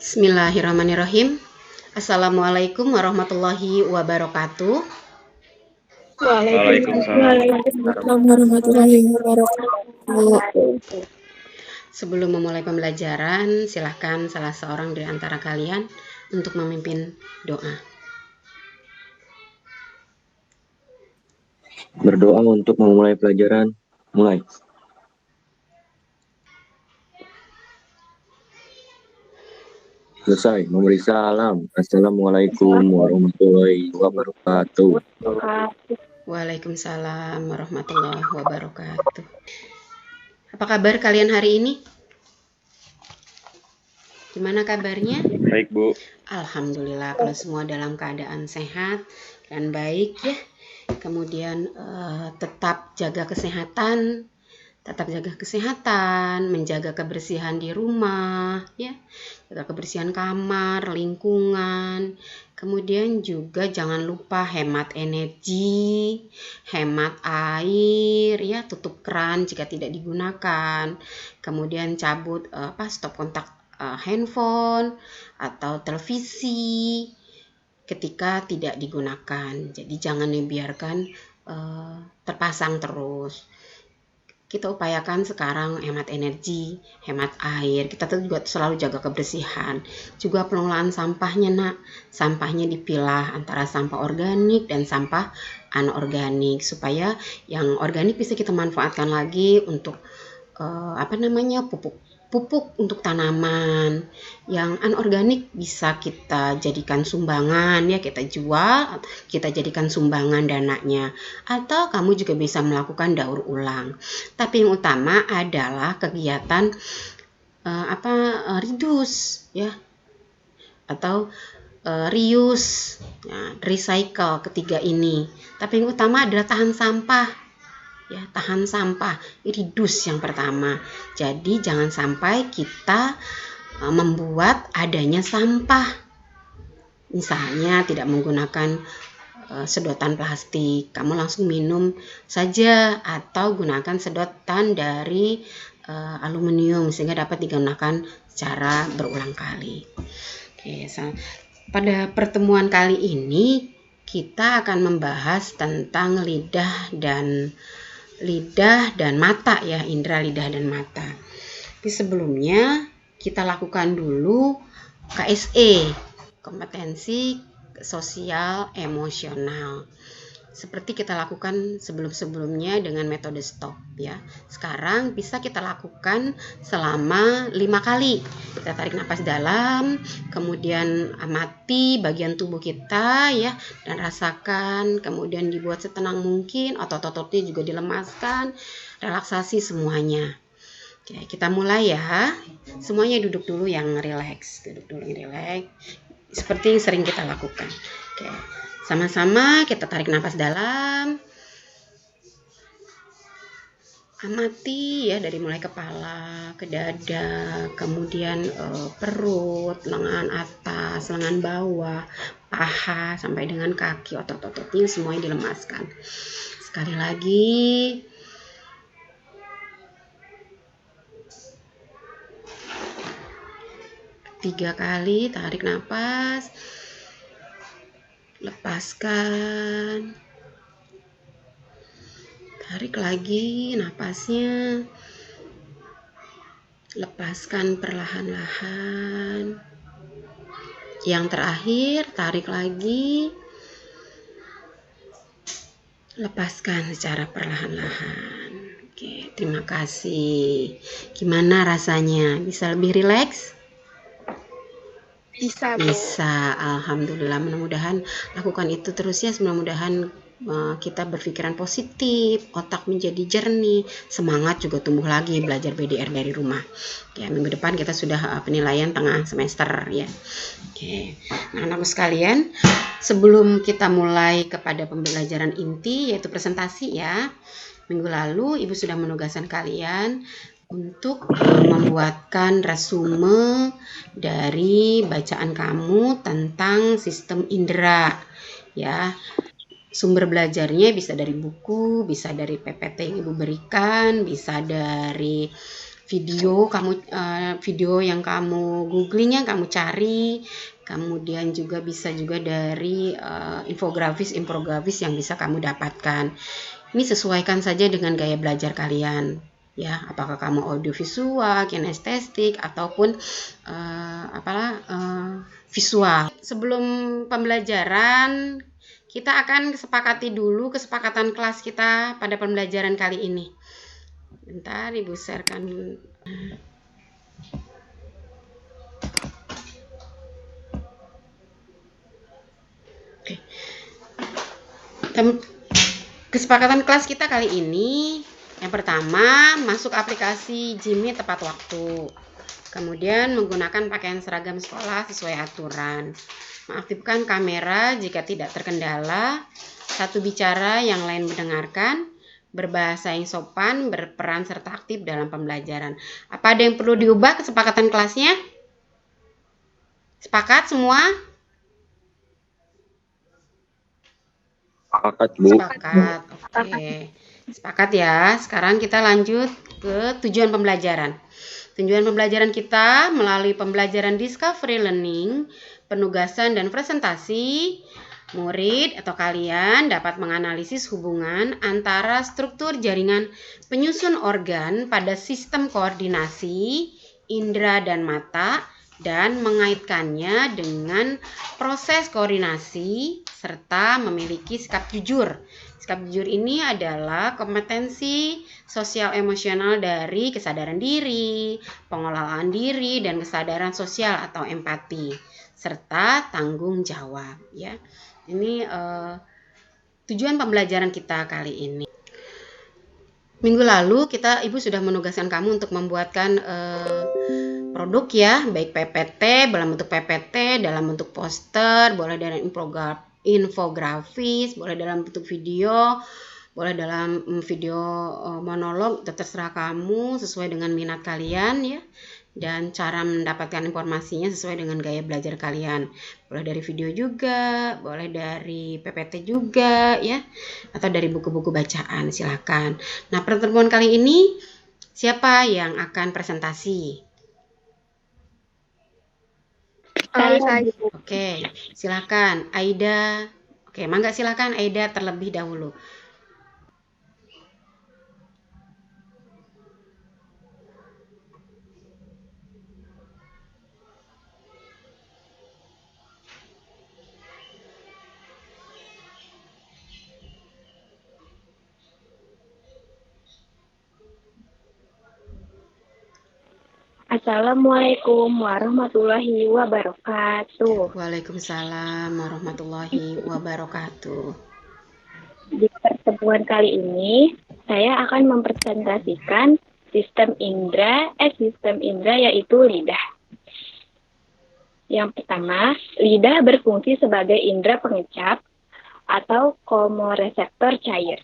Bismillahirrahmanirrahim. Assalamualaikum warahmatullahi wabarakatuh. Waalaikumsalam warahmatullahi wabarakatuh. Sebelum memulai pembelajaran, silahkan salah seorang dari antara kalian untuk memimpin doa. Berdoa untuk memulai pelajaran. Mulai. Selesai. Memberi salam. Assalamualaikum warahmatullahi wabarakatuh. Waalaikumsalam warahmatullahi wabarakatuh. Apa kabar kalian hari ini? Gimana kabarnya? Baik, Bu. Alhamdulillah, kalau semua dalam keadaan sehat dan baik ya. Kemudian tetap jaga kesehatan, menjaga kebersihan di rumah, ya, jaga kebersihan kamar, lingkungan. Kemudian juga jangan lupa hemat energi, hemat air, ya, tutup keran jika tidak digunakan. Kemudian cabut stop kontak handphone atau televisi ketika tidak digunakan. Jadi jangan dibiarkan terpasang terus. Kita upayakan sekarang hemat energi, hemat air. Kita juga selalu jaga kebersihan. Juga pengelolaan sampahnya, Nak. Sampahnya dipilah antara sampah organik dan sampah anorganik supaya yang organik bisa kita manfaatkan lagi untuk pupuk untuk tanaman. Yang anorganik bisa kita jadikan sumbangan, ya, kita jual, kita jadikan sumbangan dananya, atau kamu juga bisa melakukan daur ulang. Tapi yang utama adalah kegiatan reduce, ya, atau reuse, ya, recycle ketiga ini. Tapi yang utama adalah tahan sampah. Ya, tahan sampah, reduce yang pertama. Jadi jangan sampai kita membuat adanya sampah. Misalnya tidak menggunakan sedotan plastik, kamu langsung minum saja, atau gunakan sedotan dari aluminium sehingga dapat digunakan secara berulang kali. Oke, pada pertemuan kali ini kita akan membahas tentang lidah dan mata, ya, indera lidah dan mata. Tapi sebelumnya kita lakukan dulu KSE, kompetensi sosial emosional. Seperti kita lakukan sebelum-sebelumnya dengan metode stop, ya. Sekarang bisa kita lakukan selama 5 kali. Kita tarik napas dalam, kemudian amati bagian tubuh kita, ya, dan rasakan, kemudian dibuat setenang mungkin, otot-ototnya juga dilemaskan, relaksasi semuanya. Oke, kita mulai ya. Semuanya duduk dulu yang rileks, seperti yang sering kita lakukan. Oke. Sama-sama kita tarik nafas dalam. Amati, ya, dari mulai kepala ke dada, kemudian perut, lengan atas, lengan bawah, paha sampai dengan kaki, otot-ototnya semuanya dilemaskan. Sekali lagi. Tiga kali tarik nafas. Lepaskan, tarik lagi napasnya, lepaskan perlahan-lahan. Yang terakhir, tarik lagi, lepaskan secara perlahan-lahan. Oke, terima kasih. Gimana rasanya? Bisa lebih rileks? Bisa, alhamdulillah. Mudah-mudahan lakukan itu terus, ya. Mudah-mudahan kita berpikiran positif, otak menjadi jernih, semangat juga tumbuh lagi belajar BDR dari rumah. Ya, minggu depan kita sudah penilaian tengah semester, ya. Oke, anak-anakku sekalian, sebelum kita mulai kepada pembelajaran inti yaitu presentasi, ya. Minggu lalu Ibu sudah menugaskan kalian untuk membuatkan resume dari bacaan kamu tentang sistem indera, ya. Sumber belajarnya bisa dari buku, bisa dari PPT yang Ibu berikan, bisa dari video yang kamu googling, yang kamu cari. Kemudian juga bisa juga dari infografis yang bisa kamu dapatkan. Ini sesuaikan saja dengan gaya belajar kalian, ya. Apakah kamu audiovisual, kinestetik, ataupun visual. Sebelum pembelajaran, kita akan sepakati dulu kesepakatan kelas kita pada pembelajaran kali ini. Bentar, Ibu sharekan. Oke. Kesepakatan kelas kita kali ini, yang pertama, masuk aplikasi Jimmy tepat waktu. Kemudian menggunakan pakaian seragam sekolah sesuai aturan. Mengaktifkan kamera jika tidak terkendala. Satu bicara, yang lain mendengarkan. Berbahasa yang sopan, berperan serta aktif dalam pembelajaran. Apa ada yang perlu diubah kesepakatan kelasnya? Sepakat semua? Sepakat, Bu. Sepakat. Oke. Sepakat ya. Sekarang kita lanjut ke tujuan pembelajaran. Tujuan pembelajaran kita melalui pembelajaran discovery learning, penugasan dan presentasi, murid atau kalian dapat menganalisis hubungan antara struktur jaringan penyusun organ pada sistem koordinasi, indera dan mata, dan mengaitkannya dengan proses koordinasi serta memiliki sikap jujur. Sikap jujur ini adalah kompetensi sosial emosional dari kesadaran diri, pengelolaan diri, dan kesadaran sosial atau empati, serta tanggung jawab. Ya, ini tujuan pembelajaran kita kali ini. Minggu lalu Ibu sudah menugaskan kamu untuk membuatkan produk ya, baik PPT, dalam bentuk PPT, dalam bentuk poster, boleh dalam infografis, boleh dalam bentuk video, boleh dalam video monolog, terserah kamu sesuai dengan minat kalian ya, dan cara mendapatkan informasinya sesuai dengan gaya belajar kalian. Boleh dari video juga, boleh dari PPT juga ya, atau dari buku-buku bacaan, silakan. Nah, pertemuan kali ini siapa yang akan presentasi? Oke, silakan Aida. Oke, mangga silakan Aida terlebih dahulu. Assalamualaikum warahmatullahi wabarakatuh. Waalaikumsalam warahmatullahi wabarakatuh. Di pertemuan kali ini, saya akan mempresentasikan sistem indera yaitu lidah. Yang pertama, lidah berfungsi sebagai indera pengecap atau komoreseptor cair.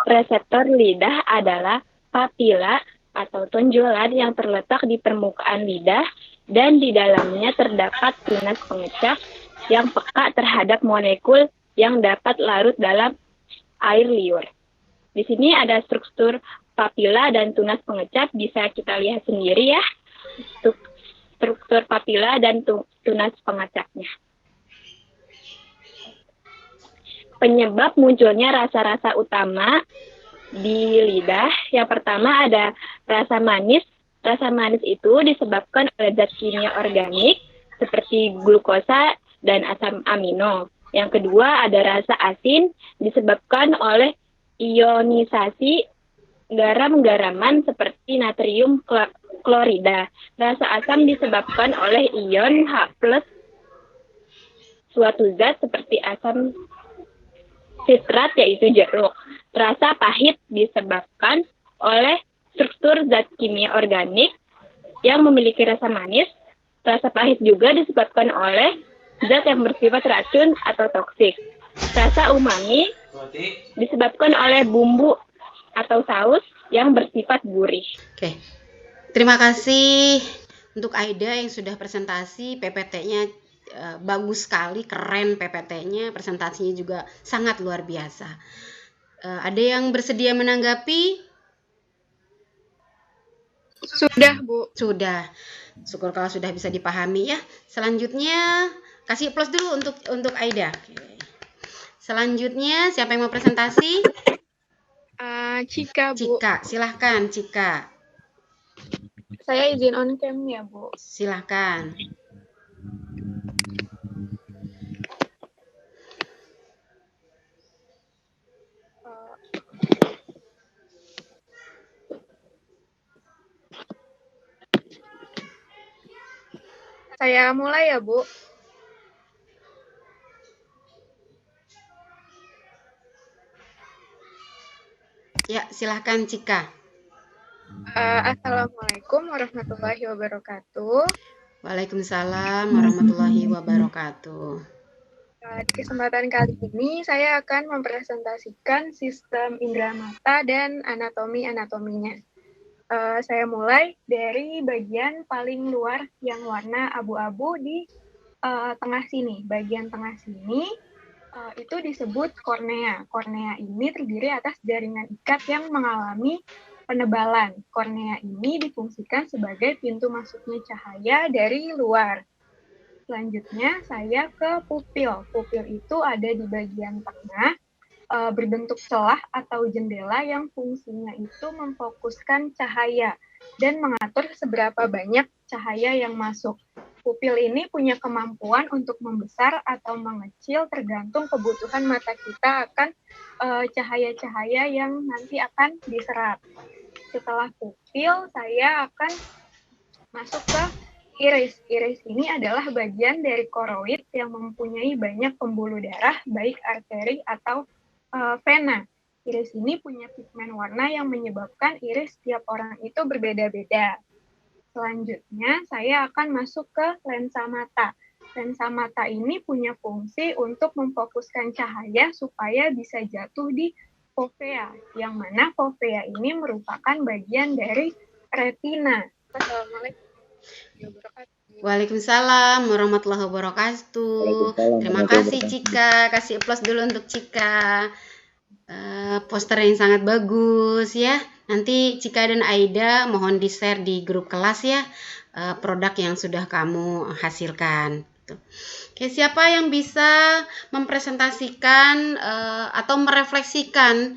Reseptor lidah adalah papila atau tonjolan yang terletak di permukaan lidah dan di dalamnya terdapat tunas pengecap yang peka terhadap molekul yang dapat larut dalam air liur. Di sini ada struktur papila dan tunas pengecap, bisa kita lihat sendiri ya, struktur papila dan tunas pengecapnya. Penyebab munculnya rasa-rasa utama di lidah, yang pertama ada rasa manis. Rasa manis itu disebabkan oleh zat kimia organik seperti glukosa dan asam amino. Yang kedua ada rasa asin disebabkan oleh ionisasi garam-garaman seperti natrium klorida. Rasa asam disebabkan oleh ion H+, suatu zat seperti asam sitrat yaitu jeruk. Rasa pahit disebabkan oleh struktur zat kimia organik yang memiliki rasa manis. Rasa pahit juga disebabkan oleh zat yang bersifat racun atau toksik. Rasa umami disebabkan oleh bumbu atau saus yang bersifat gurih. Oke, terima kasih untuk Aida yang sudah presentasi. PPT-nya bagus sekali, keren PPT-nya, presentasinya juga sangat luar biasa. Ada yang bersedia menanggapi? Sudah, Bu. Sudah. Syukur kalau sudah bisa dipahami ya. Selanjutnya kasih plus dulu untuk Aida. Oke. Selanjutnya siapa yang mau presentasi? Cika, Bu. Cika, silahkan Cika. Saya izin on cam ya, Bu. Silahkan. Saya mulai ya, Bu. Ya, silahkan Cika. Assalamualaikum warahmatullahi wabarakatuh. Waalaikumsalam warahmatullahi wabarakatuh. Di kesempatan kali ini saya akan mempresentasikan sistem indera mata dan anatomi-anatominya. Saya mulai dari bagian paling luar yang warna abu-abu di tengah sini. Bagian tengah sini itu disebut kornea. Kornea ini terdiri atas jaringan ikat yang mengalami penebalan. Kornea ini difungsikan sebagai pintu masuknya cahaya dari luar. Selanjutnya saya ke pupil. Pupil itu ada di bagian tengah, berbentuk celah atau jendela yang fungsinya itu memfokuskan cahaya dan mengatur seberapa banyak cahaya yang masuk. Pupil ini punya kemampuan untuk membesar atau mengecil tergantung kebutuhan mata kita akan cahaya-cahaya yang nanti akan diserap. Setelah pupil, saya akan masuk ke iris. Iris ini adalah bagian dari koroid yang mempunyai banyak pembuluh darah, baik arteri atau vena. Iris ini punya pigmen warna yang menyebabkan iris tiap orang itu berbeda-beda. Selanjutnya, saya akan masuk ke lensa mata. Lensa mata ini punya fungsi untuk memfokuskan cahaya supaya bisa jatuh di fovea, yang mana fovea ini merupakan bagian dari retina. Assalamualaikum warahmatullahi wabarakatuh. Waalaikumsalam warahmatullahi wabarakatuh. Terima kasih Cika. Kasih applause dulu untuk Cika. Poster yang sangat bagus ya. Nanti Cika dan Aida mohon di-share di grup kelas ya, produk yang sudah kamu hasilkan. Oke, siapa yang bisa mempresentasikan atau merefleksikan?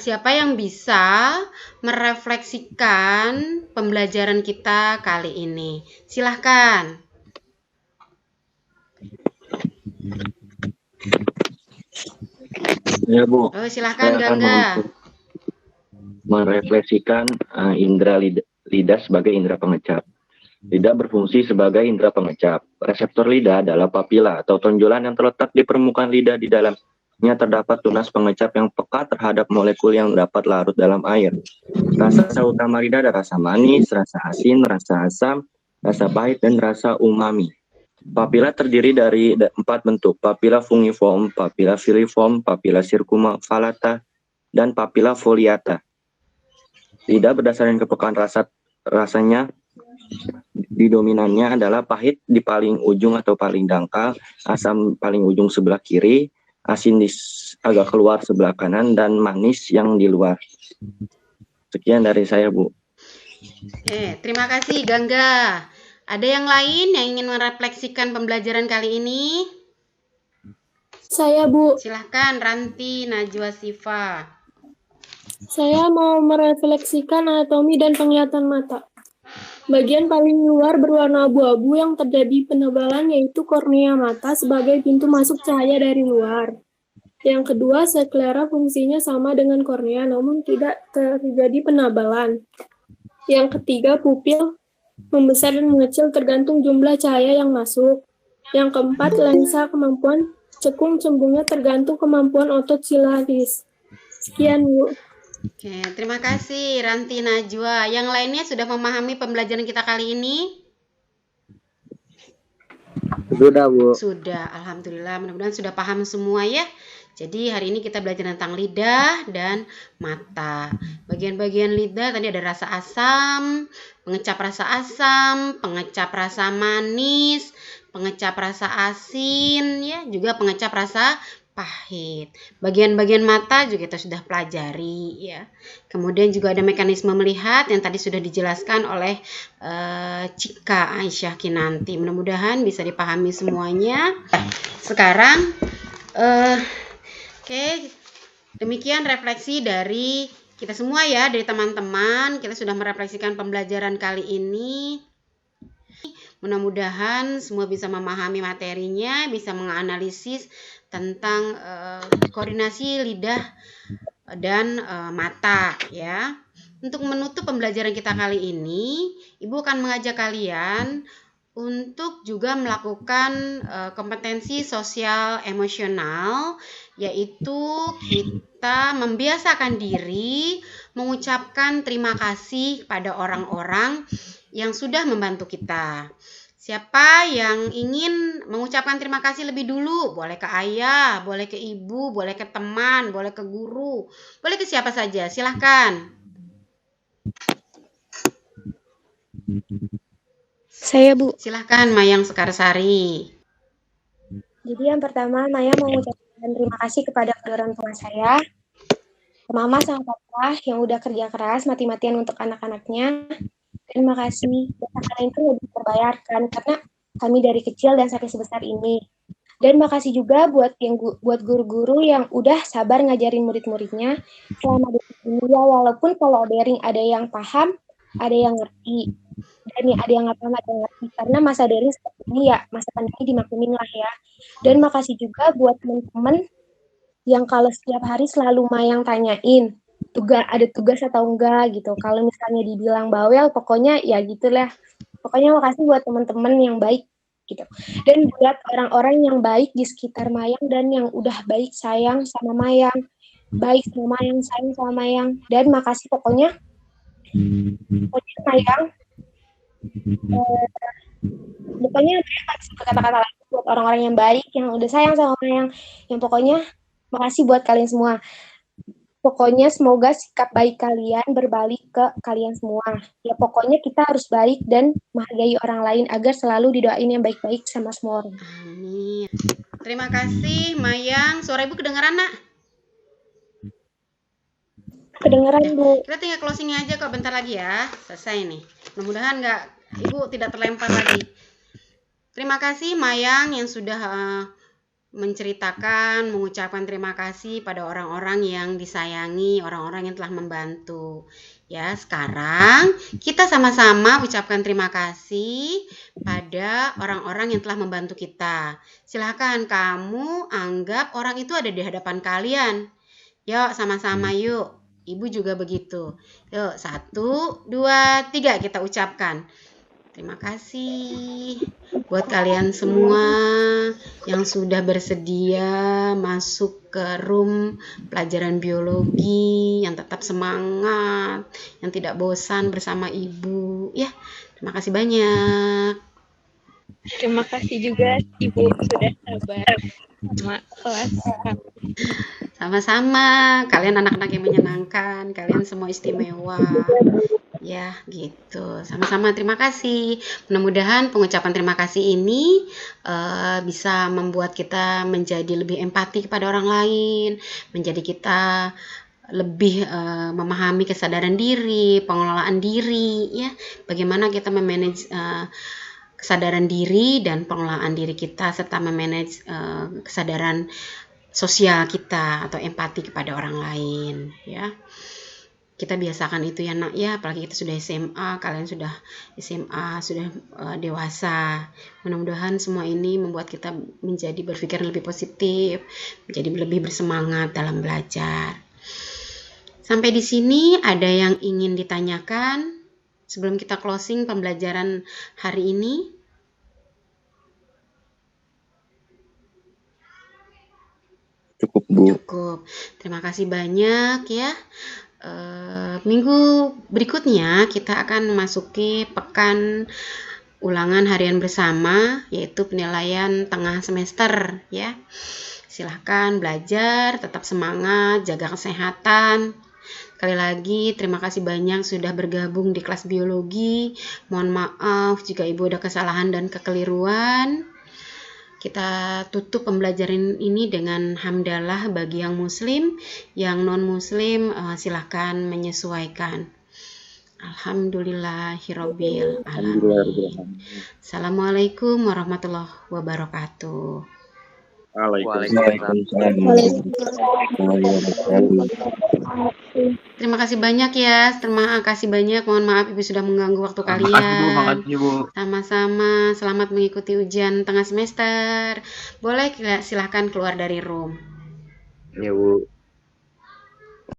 Siapa yang bisa merefleksikan pembelajaran kita kali ini? Silahkan. Ya, Bu. Oh, silahkan Saya akan Gangga. merefleksikan indera lidah sebagai indera pengecap. Lidah berfungsi sebagai indera pengecap. Reseptor lidah adalah papila atau tonjolan yang terletak di permukaan lidah. Di dalamnya terdapat tunas pengecap yang peka terhadap molekul yang dapat larut dalam air. Rasa utama lidah ada rasa manis, rasa asin, rasa asam, rasa pahit, dan rasa umami. Papila terdiri dari 4 bentuk: papila fungiform, papila filiform, papila circumvallata, dan papila foliata. Lidah berdasarkan kepekaan rasanya didominannya adalah pahit di paling ujung atau paling dangkal, asam paling ujung sebelah kiri, asin agak keluar sebelah kanan, dan manis yang di luar. Sekian dari saya, Bu. Oke, terima kasih Gangga. Ada yang lain yang ingin merefleksikan pembelajaran kali ini? Saya, Bu. Silahkan Ranti Najwa Sifa. Saya mau merefleksikan anatomi dan penglihatan mata. Bagian paling luar berwarna abu-abu yang terjadi penebalan yaitu kornea mata sebagai pintu masuk cahaya dari luar. Yang kedua, sklera fungsinya sama dengan kornea namun tidak terjadi penebalan. Yang ketiga, pupil membesar dan mengecil tergantung jumlah cahaya yang masuk. Yang keempat, lensa kemampuan cekung-cembungnya tergantung kemampuan otot silaris. Sekian, Bu. Oke, terima kasih Ranti Najwa. Yang lainnya sudah memahami pembelajaran kita kali ini? Sudah, Bu. Sudah, alhamdulillah. Mudah-mudahan sudah paham semua ya. Jadi hari ini kita belajar tentang lidah dan mata. Bagian-bagian lidah tadi ada rasa asam, pengecap rasa asam, pengecap rasa manis, pengecap rasa asin, ya, juga pengecap rasa pahit. Bagian-bagian mata juga kita sudah pelajari ya. Kemudian juga ada mekanisme melihat yang tadi sudah dijelaskan oleh Cika Aisyah Kinanti. Mudah-mudahan bisa dipahami semuanya. Sekarang oke, demikian refleksi dari kita semua ya, dari teman-teman. Kita sudah merefleksikan pembelajaran kali ini. Mudah-mudahan semua bisa memahami materinya, bisa menganalisis tentang koordinasi lidah dan mata ya. Untuk menutup pembelajaran kita kali ini, Ibu akan mengajak kalian untuk juga melakukan kompetensi sosial emosional, yaitu kita membiasakan diri mengucapkan terima kasih pada orang-orang yang sudah membantu kita. Siapa yang ingin mengucapkan terima kasih lebih dulu? Boleh ke ayah, boleh ke ibu, boleh ke teman, boleh ke guru, boleh ke siapa saja. Silahkan. Saya, Bu. Silahkan Mayang Sekarsari. Jadi yang pertama, Maya mau mengucapkan terima kasih kepada kedua orang tua saya, ke Mama sama Papa yang udah kerja keras mati-matian untuk anak-anaknya. Terima kasih, kalian itu lebih terbayarkan karena kami dari kecil dan sampai sebesar ini. Dan makasih juga buat guru-guru yang udah sabar ngajarin murid-muridnya selama di sini ya, walaupun kalau daring ada yang paham, ada yang ngerti, dan ya ada yang nggak paham, ada yang ngerti. Karena masa daring seperti ini ya, masa pandemi dimaklumin lah ya. Dan makasih juga buat teman-teman yang kalau setiap hari selalu Mayang tanyain, ada tugas atau enggak gitu. Kalau misalnya dibilang bawel, pokoknya ya gitulah. Pokoknya makasih buat teman-teman yang baik gitu. Dan buat orang-orang yang baik di sekitar Mayang dan yang udah baik sayang sama Mayang, baik sama Mayang, sayang sama Mayang. Dan makasih pokoknya Mayang. Pokoknya kata-kata lagi buat orang-orang yang baik, yang udah sayang sama Mayang. Yang pokoknya makasih buat kalian semua. Pokoknya semoga sikap baik kalian berbalik ke kalian semua. Ya pokoknya kita harus baik dan menghargai orang lain agar selalu didoain yang baik-baik sama semua orang. Amin. Terima kasih Mayang. Suara Ibu kedengaran, Nak? Kedengaran, Bu. Kita tinggal closingnya aja kok, bentar lagi ya. Selesai nih. Mudah-mudahan Ibu tidak terlempar lagi. Terima kasih Mayang yang sudah menceritakan, mengucapkan terima kasih pada orang-orang yang disayangi, orang-orang yang telah membantu. Ya, sekarang kita sama-sama ucapkan terima kasih pada orang-orang yang telah membantu kita. Silahkan kamu anggap orang itu ada di hadapan kalian. Yuk, sama-sama yuk. Ibu juga begitu. Yuk, 1, 2, 3 kita ucapkan. Terima kasih buat kalian semua yang sudah bersedia masuk ke room pelajaran biologi, yang tetap semangat, yang tidak bosan bersama Ibu. Ya, terima kasih banyak. Terima kasih juga Ibu sudah sabar sama kelas. Sama-sama, kalian anak-anak yang menyenangkan, kalian semua istimewa. Ya, gitu. Sama-sama terima kasih. Mudah-mudahan pengucapan terima kasih ini bisa membuat kita menjadi lebih empati kepada orang lain, menjadi kita lebih memahami kesadaran diri, pengelolaan diri, ya. Bagaimana kita memanage kesadaran diri dan pengelolaan diri kita serta memanage kesadaran sosial kita atau empati kepada orang lain, ya. Kita biasakan itu ya Nak ya, apalagi kita sudah SMA, kalian sudah SMA, sudah dewasa. Mudah-mudahan semua ini membuat kita menjadi berpikir lebih positif, menjadi lebih bersemangat dalam belajar. Sampai di sini ada yang ingin ditanyakan sebelum kita closing pembelajaran hari ini? Cukup, Bu. Cukup. Terima kasih banyak ya. Minggu berikutnya kita akan memasuki pekan ulangan harian bersama, yaitu penilaian tengah semester ya. Silahkan belajar, tetap semangat, jaga kesehatan. Sekali lagi terima kasih banyak sudah bergabung di kelas biologi. Mohon maaf jika Ibu ada kesalahan dan kekeliruan. Kita tutup pembelajaran ini dengan hamdalah bagi yang muslim, yang non-muslim silahkan menyesuaikan. Alhamdulillahirabbil alamin. Assalamualaikum warahmatullahi wabarakatuh. Waalaikumsalam. Terima kasih banyak ya. Terima kasih banyak. Mohon maaf Ibu sudah mengganggu waktu kalian. Makasih Bu. Sama-sama. Selamat mengikuti ujian tengah semester. Boleh silahkan keluar dari room. Ya Bu.